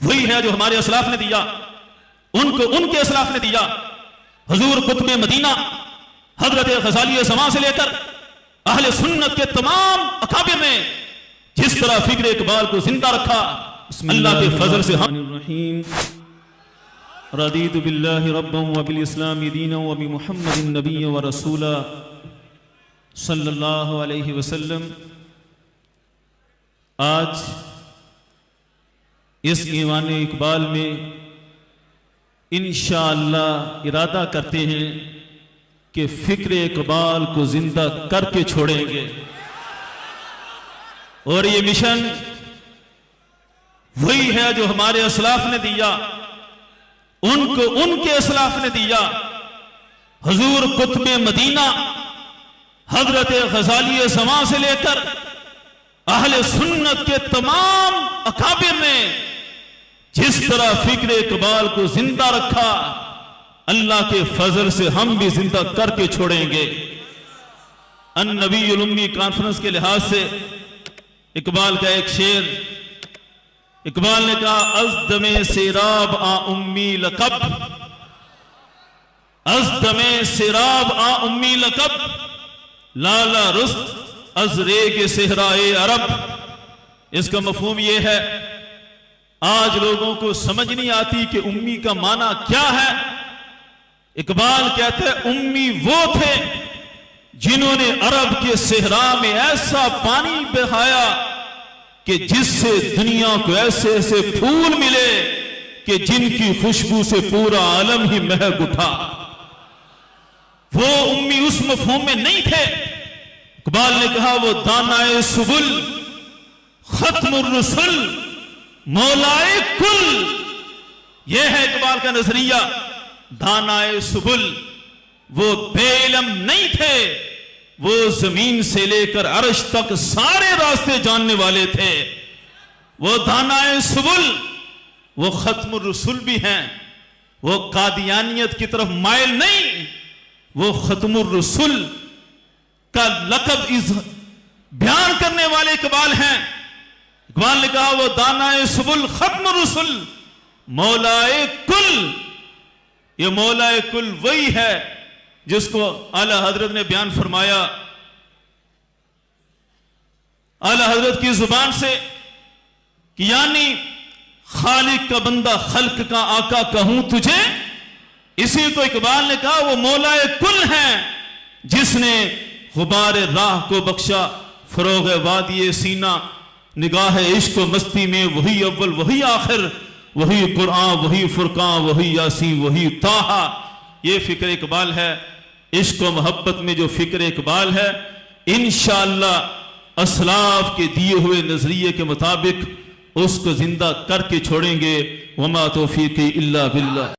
वही है जो हमारे असलाफ ने दिया, उनको उनके असलाफ ने दिया। हुजूर कुतुब मदीना हजरत गजाली ज़मां से लेकर अहले सुन्नत के तमाम अकाबिर ने जिस तरह फिक्र इकबाल को जिंदा रखा, अल्लाह के फजल से हम रदीतु बिल्लाहि रब्बन व बिल इस्लामी दीनन व बि मुहम्मदिन नबिय्यन व रसूला सल्लल्लाहु अलैहि वसल्लम। आज इस ईवान इकबाल में इंशाअल्लाह इरादा करते हैं कि फिक्र इकबाल को जिंदा करके छोड़ेंगे। और ये मिशन वही है जो हमारे असलाफ ने दिया, उनको उनके असलाफ ने दिया। हुजूर कुतुब मदीना हजरत गजाली ज़मां से लेकर अहले सुन्नत के तमाम अकाबिर ने जिस तरह फिक्र इकबाल को जिंदा रखा, अल्लाह के फजल से हम भी जिंदा करके छोड़ेंगे। अन-नबी उम्मी कॉन्फ्रेंस के लिहाज से इकबाल का एक शेर, इकबाल ने कहा अज़दमे सिराब आ उम्मी लकब, अज़दमे सिराब आ उम्मी लकब, लाला रुस्त अजरे के सेहराए अरब। इसका मफहूम यह है, आज लोगों को समझ नहीं आती कि उम्मी का माना क्या है। इकबाल कहते हैं उम्मी वो थे जिन्होंने अरब के सेहरा में ऐसा पानी बहाया कि जिससे दुनिया को ऐसे ऐसे फूल मिले कि जिनकी खुशबू से पूरा आलम ही महक उठा। वो उम्मी उस मफहूम में नहीं थे। इकबाल ने कहा वो दानाए सुबुल खत्मुर रसूल मौलाए कुल। यह है इकबाल का नजरिया। दानाए सुबुल, वो बेइल्म नहीं थे, वो जमीन से लेकर अर्श तक सारे रास्ते जानने वाले थे। वो दानाए सुबुल, वो खत्मुर रसूल भी हैं। वो कादियानियत की तरफ माइल नहीं, वो खत्मुर रसूल का लक़ब इस बयान करने वाले इकबाल हैं। इकबाल ने कहा वो दानाए सुबुल खत्मुर रसूल मौलाए कुल। ये मौलाए कुल वही है जिसको आला हजरत ने बयान फरमाया, आला हजरत की जुबान से, कि यानी खालिक का बंदा खल्क का आका कहूं तुझे। इसी को इकबाल ने कहा वो मौलाए कुल है जिसने गुबार राह को बख्शा, फरोग वादिये सीना, निगाह इश्क मस्ती में वही अव्वल वही आखिर, वही कुरान वही फुरकान वही यासीन वही ताहा। ये फिक्र इकबाल है। इश्क व मोहब्बत में जो फिक्र इकबाल है, इंशाअल्लाह असलाफ के दिए हुए नजरिए के मुताबिक उसको जिंदा करके छोड़ेंगे। वमा तौफीकी इल्ला बिल्लाह।